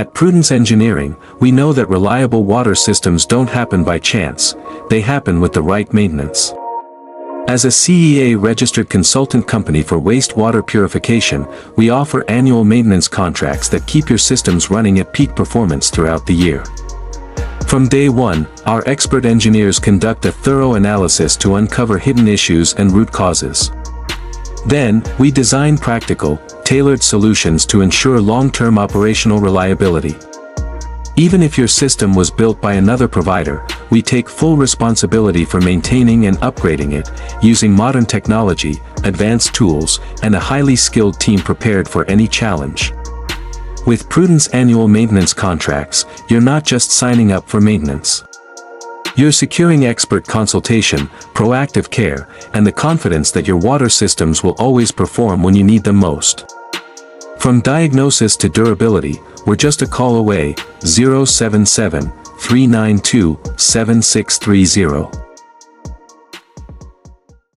At Prudence Engineering, we know that reliable water systems don't happen by chance, they happen with the right maintenance. As a CEA-registered consultant company for wastewater purification, we offer annual maintenance contracts that keep your systems running at peak performance throughout the year. From day one, our expert engineers conduct a thorough analysis to uncover hidden issues and root causes. Then, we design practical, tailored solutions to ensure long-term operational reliability. Even if your system was built by another provider, we take full responsibility for maintaining and upgrading it, using modern technology, advanced tools, and a highly skilled team prepared for any challenge. With Prudence annual maintenance contracts, you're not just signing up for maintenance. You're securing expert consultation, proactive care, and the confidence that your water systems will always perform when you need them most. From diagnosis to durability, we're just a call away. 077-392-7630.